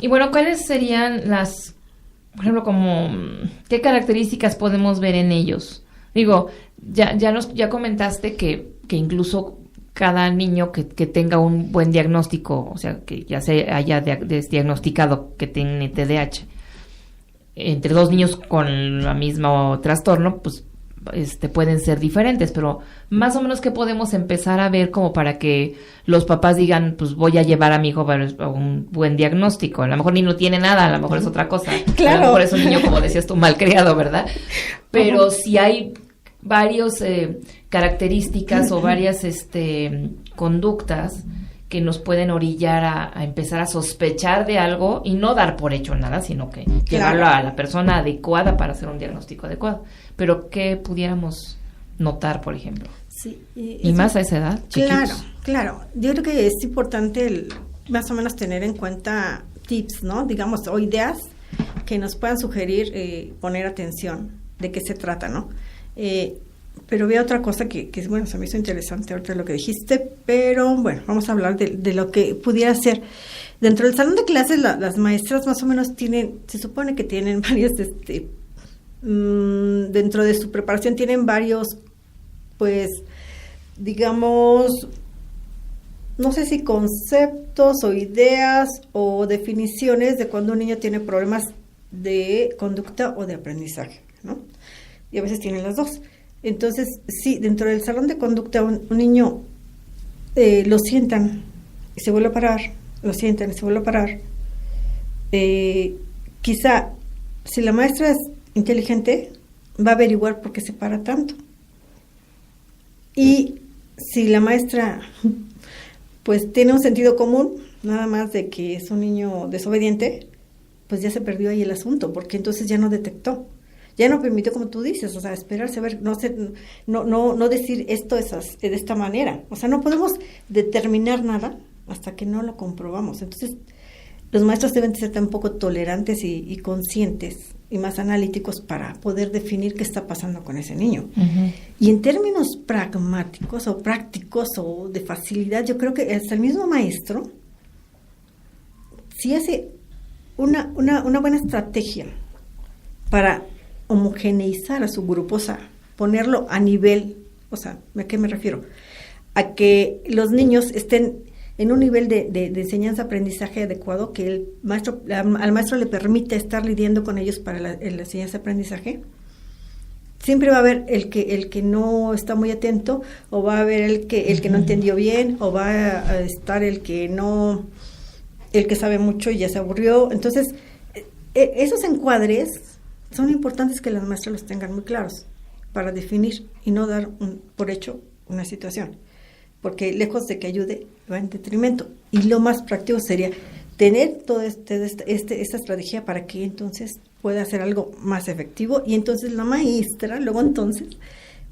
Y bueno, ¿cuáles serían las, por ejemplo, como, qué características podemos ver en ellos? Digo, ya comentaste que incluso cada niño que tenga un buen diagnóstico, o sea, que ya se haya diagnosticado que tiene TDAH, entre dos niños con el mismo trastorno, pues pueden ser diferentes, pero más o menos que podemos empezar a ver como para que los papás digan, pues voy a llevar a mi hijo a un buen diagnóstico. A lo mejor ni no tiene nada, a lo mejor es otra cosa. Claro. A lo mejor es un niño, como decías tú, malcriado, ¿verdad? Pero si hay varios características o varias conductas que nos pueden orillar a empezar a sospechar de algo y no dar por hecho nada, sino que llevarlo a la persona adecuada para hacer un diagnóstico adecuado. Pero ¿qué pudiéramos notar, por ejemplo? Sí. Y más a esa edad, chiquitos. Claro. Yo creo que es importante más o menos tener en cuenta tips, ¿no? Digamos, o ideas que nos puedan sugerir poner atención de qué se trata, ¿no? Pero había otra cosa que bueno, se me hizo interesante ahorita lo que dijiste, pero bueno, vamos a hablar de lo que pudiera ser. Dentro del salón de clases, las maestras más o menos se supone que tienen varios, dentro de su preparación tienen varios, pues, digamos, no sé si conceptos o ideas o definiciones de cuando un niño tiene problemas de conducta o de aprendizaje, ¿no? Y a veces tienen las dos. Entonces, sí, dentro del salón de conducta un niño lo sientan y se vuelve a parar, lo sientan y se vuelve a parar. Quizá, si la maestra es inteligente, va a averiguar por qué se para tanto. Y si la maestra, pues, tiene un sentido común, nada más de que es un niño desobediente, pues ya se perdió ahí el asunto, porque entonces ya no detectó. Ya no permitió, como tú dices, o sea, esperarse a ver, no decir esto es de esta manera. O sea, no podemos determinar nada hasta que no lo comprobamos. Entonces, los maestros deben ser tan poco tolerantes y conscientes y más analíticos para poder definir qué está pasando con ese niño. Uh-huh. Y en términos pragmáticos o prácticos o de facilidad, yo creo que hasta el mismo maestro, si hace una buena estrategia para homogeneizar a su grupo, o sea, ponerlo a nivel, o sea, ¿a qué me refiero? A que los niños estén en un nivel de enseñanza-aprendizaje adecuado, que al maestro le permite estar lidiando con ellos para la enseñanza-aprendizaje. Siempre va a haber el que no está muy atento, o va a haber el que no entendió bien, o va a estar el que sabe mucho y ya se aburrió. Entonces, esos encuadres son importantes que las maestras los tengan muy claros para definir y no dar por hecho una situación, porque lejos de que ayude, va en detrimento. Y lo más práctico sería tener toda esta estrategia para que entonces pueda hacer algo más efectivo, y entonces la maestra luego entonces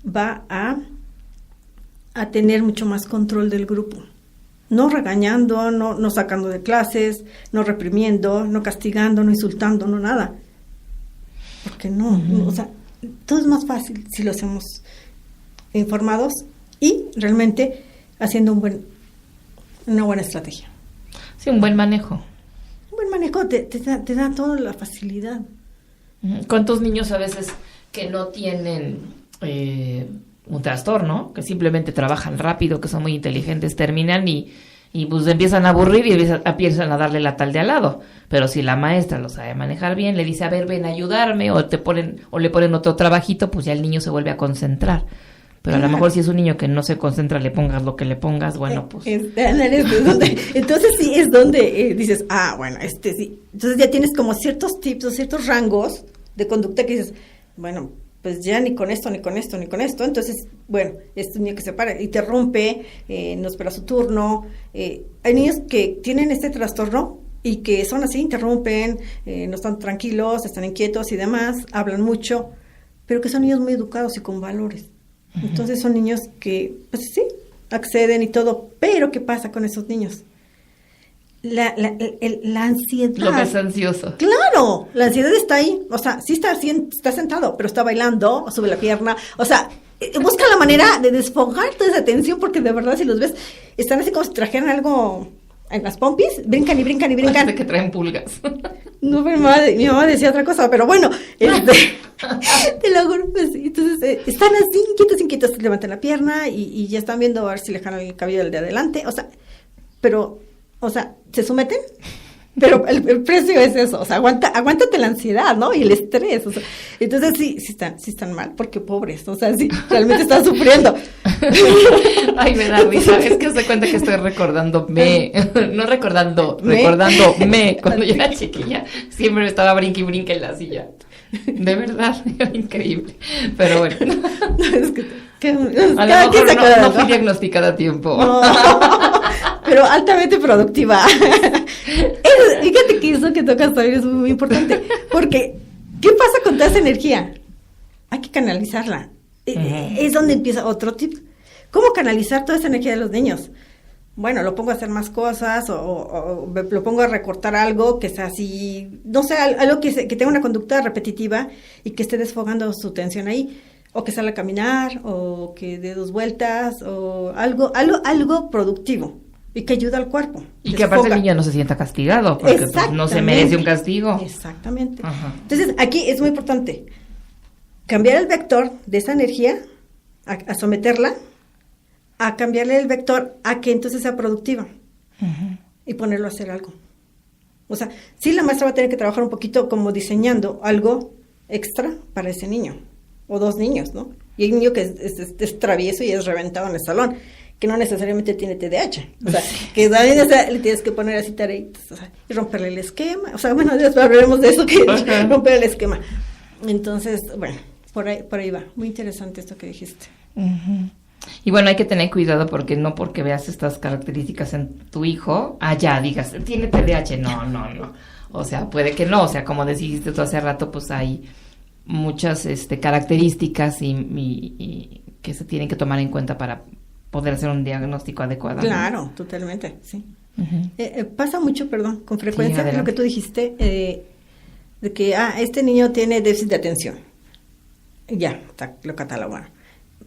va a tener mucho más control del grupo, no regañando, no sacando de clases, no reprimiendo, no castigando, no insultando, no nada. Porque o sea, todo es más fácil si lo hacemos informados y realmente haciendo una buena estrategia. Sí, un buen manejo. Un buen manejo te da toda la facilidad. ¿Cuántos niños a veces que no tienen un trastorno, que simplemente trabajan rápido, que son muy inteligentes, terminan y pues empiezan a aburrir y empiezan a darle la tal de al lado? Pero si la maestra lo sabe manejar bien, le dice, a ver, ven a ayudarme, o le ponen otro trabajito, pues ya el niño se vuelve a concentrar. Pero a lo mejor si es un niño que no se concentra, le pongas lo que le pongas, bueno, pues... Entonces sí es donde dices, bueno, sí. Entonces ya tienes como ciertos tips o ciertos rangos de conducta que dices, bueno, pues ya ni con esto, ni con esto, ni con esto. Entonces, bueno, este niño que se para, interrumpe, no espera su turno. Hay niños que tienen este trastorno y que son así, interrumpen, no están tranquilos, están inquietos y demás, hablan mucho, pero que son niños muy educados y con valores. Uh-huh. Entonces son niños que, pues sí, acceden y todo, pero ¿qué pasa con esos niños? La ansiedad. Lo que es ansioso. Claro, la ansiedad está ahí. O sea, sí está sentado, pero está bailando, o sube la pierna. O sea, busca la manera de desfogar toda esa tensión, porque de verdad, si los ves, están así como si trajeran algo en las pompis, brincan y brincan y brincan. Parece que traen pulgas. No, mi mamá decía otra cosa, pero bueno, te lo juro, pues, entonces están así, inquietos, levantan la pierna y ya están viendo a ver si le jalan el cabello del de adelante, se someten, pero el precio es eso, o sea, aguántate la ansiedad, ¿no? Y el estrés, o sea, entonces sí están mal, porque pobres, o sea, sí, realmente están sufriendo. Ay, me da risa, es que se cuenta que estoy recordándome, cuando yo era chiquilla, siempre estaba brinque y brinque en la silla. De verdad, era increíble. Pero bueno. A lo mejor no fui diagnosticada a tiempo. No, pero altamente productiva. Fíjate que eso que tocas también es muy importante. Porque, ¿qué pasa con toda esa energía? Hay que canalizarla. Es donde empieza otro tip. ¿Cómo canalizar toda esa energía de los niños? Bueno, lo pongo a hacer más cosas o lo pongo a recortar algo que sea así, no sé, algo que tenga una conducta repetitiva y que esté desfogando su tensión ahí, o que salga a caminar, o que dé 2 vueltas, o algo productivo y que ayude al cuerpo. Y que aparte el niño no se sienta castigado, porque pues, no se merece un castigo. Exactamente. Ajá. Entonces, aquí es muy importante cambiar el vector de esa energía, a someterla, a cambiarle el vector a que entonces sea productiva y ponerlo a hacer algo. O sea, sí, la maestra va a tener que trabajar un poquito como diseñando algo extra para ese niño, o 2 niños, ¿no? Y hay un niño que es travieso y es reventado en el salón, que no necesariamente tiene TDAH, o sea, que también le tienes que poner así tareitas, o sea, y romperle el esquema, o sea, bueno, después hablaremos de eso, que romper el esquema. Entonces, bueno, por ahí va, muy interesante esto que dijiste. Y bueno, hay que tener cuidado porque no porque veas estas características en tu hijo, ya digas, tiene TDAH, no. O sea, puede que no, o sea, como dijiste tú hace rato, pues hay muchas características y que se tienen que tomar en cuenta para poder hacer un diagnóstico adecuado. Claro, ¿no? Totalmente, sí. Pasa mucho, con frecuencia, lo que tú dijiste, de que, este niño tiene déficit de atención. Ya, lo catalogan.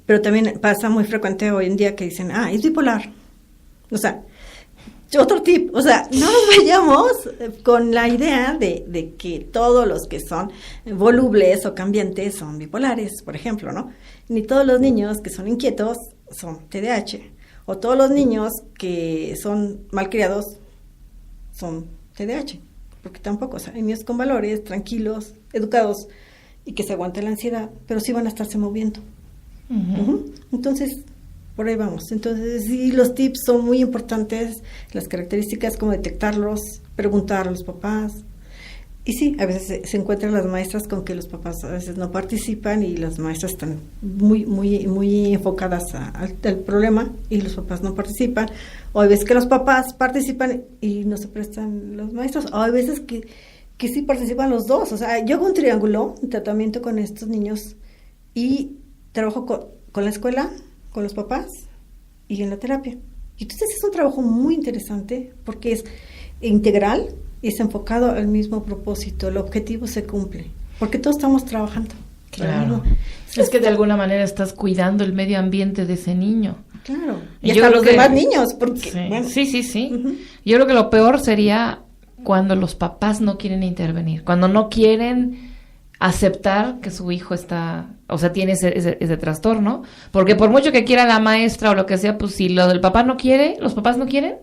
Pero también pasa muy frecuente hoy en día que dicen, es bipolar. O sea, otro tip, o sea, no nos vayamos con la idea de que todos los que son volubles o cambiantes son bipolares, por ejemplo, ¿no? Ni todos los niños que son inquietos son TDAH, o todos los niños que son malcriados son TDAH, porque tampoco, o sea, hay niños con valores, tranquilos, educados, y que se aguanta la ansiedad, pero sí van a estarse moviendo. Entonces, por ahí vamos. Entonces, sí, los tips son muy importantes, las características, como detectarlos, preguntar a los papás. Y sí, a veces se encuentran las maestras con que los papás a veces no participan y las maestras están muy enfocadas al problema y los papás no participan. O hay veces que los papás participan y no se prestan los maestros. O hay veces que sí participan los dos. O sea, yo hago un triángulo, un tratamiento con estos niños y trabajo con la escuela, con los papás y en la terapia. Y entonces es un trabajo muy interesante porque es integral y es enfocado al mismo propósito. El objetivo se cumple porque todos estamos trabajando. Claro. Es que de alguna manera estás cuidando el medio ambiente de ese niño. Claro. Y hasta los demás niños. Porque, sí, bueno. Sí. Yo creo que lo peor sería cuando los papás no quieren intervenir, cuando no quieren aceptar que su hijo tiene ese trastorno, porque por mucho que quiera la maestra o lo que sea, pues si lo del papá no quiere, los papás no quieren,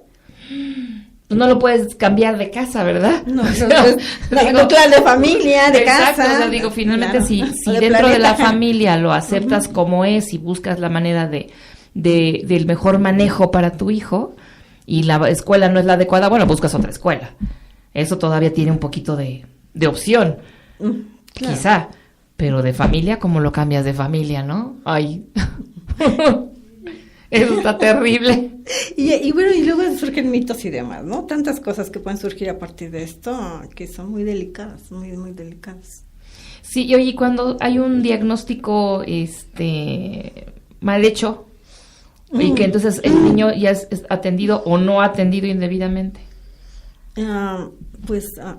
pues no lo puedes cambiar de casa, ¿verdad? No, nuclear de familia, de exacto, casa. O sea, digo, finalmente claro. si dentro de la familia lo aceptas como es y buscas la manera del mejor manejo para tu hijo y la escuela no es la adecuada, bueno, buscas otra escuela. Eso todavía tiene un poquito de opción. Claro. Quizá, pero de familia, ¿cómo lo cambias de familia, no? Ay, eso está terrible. Y bueno, y luego surgen mitos y demás, ¿no? Tantas cosas que pueden surgir a partir de esto, que son muy delicadas, muy delicadas. Sí, y oye, cuando hay un diagnóstico, mal hecho, y que entonces el niño ya es atendido o no atendido indebidamente.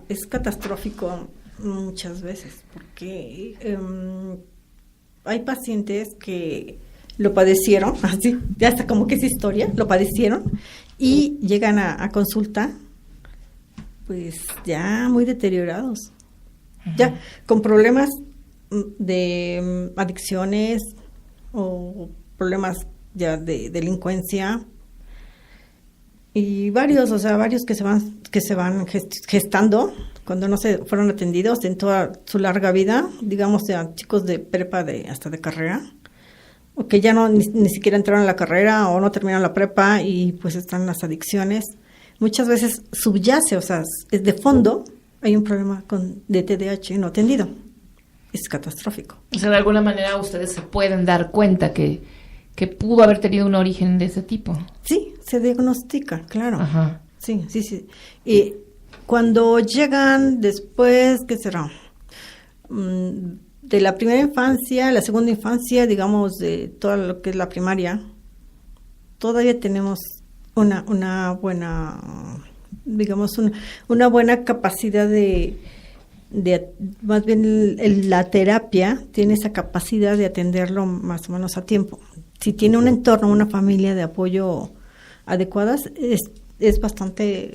Es catastrófico muchas veces, porque hay pacientes que lo padecieron, así, ya hasta como que es historia, lo padecieron, y llegan a consulta pues ya muy deteriorados, ya con problemas de adicciones o problemas ya de delincuencia y varios que se van gestando cuando no se fueron atendidos en toda su larga vida, digamos ya chicos de prepa hasta de carrera, o que ya no ni siquiera entraron a la carrera o no terminaron la prepa y pues están las adicciones. Muchas veces subyace, o sea, de fondo hay un problema de TDAH no atendido. Es catastrófico. O sea, de alguna manera ustedes se pueden dar cuenta que pudo haber tenido un origen de ese tipo. Sí, se diagnostica, claro. Ajá. Sí. Y cuando llegan después, ¿qué será? De la primera infancia, la segunda infancia, digamos, de todo lo que es la primaria, todavía tenemos una buena, digamos, una buena capacidad de más bien la terapia tiene esa capacidad de atenderlo más o menos a tiempo. Si tiene un entorno, una familia de apoyo adecuadas, es bastante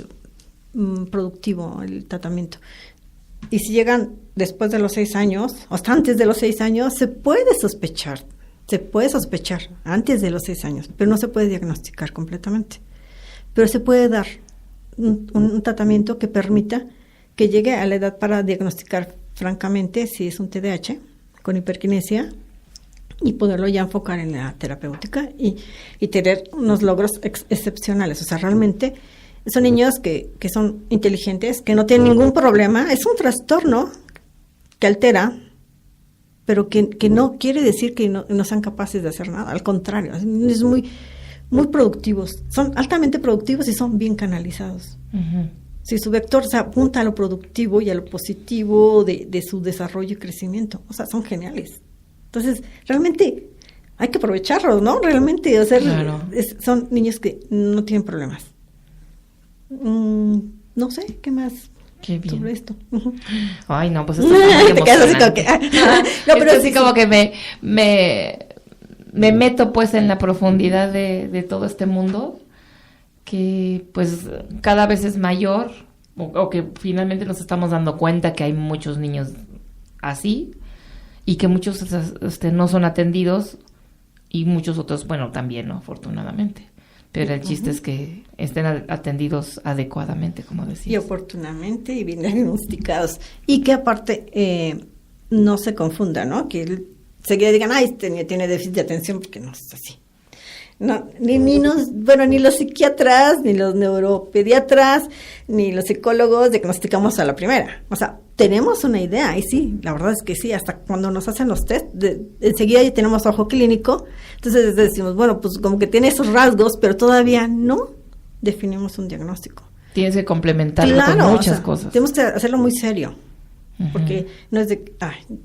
productivo el tratamiento. Y si llegan después de los 6 años, o hasta antes de los 6 años, se puede sospechar antes de los 6 años, pero no se puede diagnosticar completamente. Pero se puede dar un tratamiento que permita que llegue a la edad para diagnosticar francamente si es un TDAH con hiperquinesia y poderlo ya enfocar en la terapéutica y tener unos logros excepcionales. O sea, realmente son niños que son inteligentes, que no tienen ningún problema. Es un trastorno que altera, pero que no quiere decir que no sean capaces de hacer nada. Al contrario, es muy productivos. Son altamente productivos y son bien canalizados. Uh-huh. Si su vector se apunta a lo productivo y a lo positivo de su desarrollo y crecimiento, o sea, son geniales. Entonces, realmente hay que aprovecharlos, ¿no? Realmente, o sea, claro. Son niños que no tienen problemas. No sé, ¿qué más? Qué bien. Sobre esto. Ay, no, pues esto es muy emocionante. Te quedas así como que... no, pero sí como que me meto pues en la profundidad de todo este mundo que pues cada vez es mayor o que finalmente nos estamos dando cuenta que hay muchos niños así y que muchos no son atendidos y muchos otros, bueno, también, ¿no? Afortunadamente. Pero el chiste es que estén atendidos adecuadamente, como decías. Y oportunamente y bien diagnosticados. Y que aparte no se confunda, ¿no? Que seguida digan, tiene déficit de atención, porque no es así. No, ni los psiquiatras, ni los neuropediatras, ni los psicólogos diagnosticamos a la primera. O sea, tenemos una idea, y sí, la verdad es que sí, hasta cuando nos hacen los test, enseguida ya tenemos ojo clínico, entonces decimos, bueno, pues como que tiene esos rasgos, pero todavía no definimos un diagnóstico. Tienes que complementarlo con muchas cosas. Tenemos que hacerlo muy serio, porque no es de,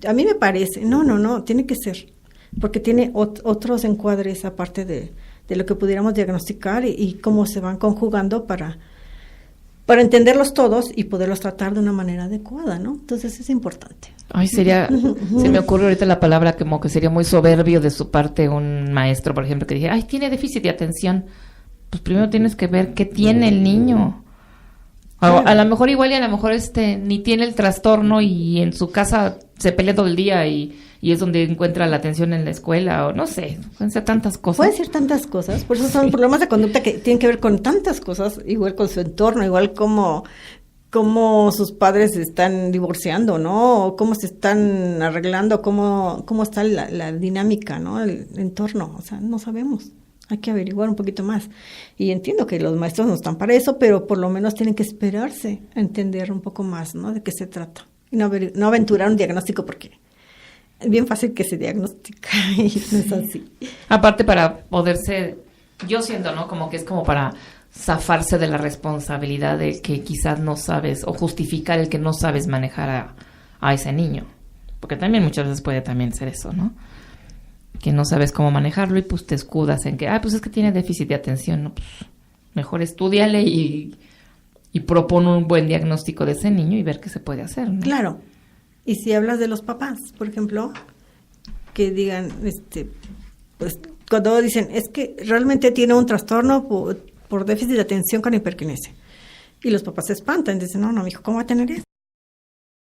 a mí me parece, no, tiene que ser, porque tiene otros encuadres aparte de lo que pudiéramos diagnosticar y cómo se van conjugando para entenderlos todos y poderlos tratar de una manera adecuada, ¿no? Entonces es importante. Ay, se me ocurre ahorita la palabra como que sería muy soberbio de su parte un maestro, por ejemplo, que dije, tiene déficit de atención. Pues primero tienes que ver qué tiene el niño. A lo mejor igual y a lo mejor ni tiene el trastorno y en su casa se pelea todo el día y es donde encuentra la atención en la escuela o no sé, pueden ser tantas cosas. Pueden ser tantas cosas, por eso son problemas de conducta que tienen que ver con tantas cosas, igual con su entorno, igual como sus padres se están divorciando, ¿no? O cómo se están arreglando, cómo está la dinámica, ¿no? El entorno, o sea, no sabemos. Hay que averiguar un poquito más. Y entiendo que los maestros no están para eso, pero por lo menos tienen que esperarse a entender un poco más, ¿no? De qué se trata. Y no aventurar un diagnóstico porque es bien fácil que se diagnostica y no es así. Aparte para poderse, yo siento, ¿no? Como que es como para zafarse de la responsabilidad de que quizás no sabes o justificar el que no sabes manejar a ese niño. Porque también muchas veces puede también ser eso, ¿no? Que no sabes cómo manejarlo y pues te escudas en que, pues es que tiene déficit de atención, ¿no? Pues mejor estúdiale y propone un buen diagnóstico de ese niño y ver qué se puede hacer, ¿no? Claro. Y si hablas de los papás, por ejemplo, que digan, pues cuando dicen, es que realmente tiene un trastorno, por déficit de atención con hiperquinesia. Y los papás se espantan, dicen, no, mijo, ¿cómo va a tener eso?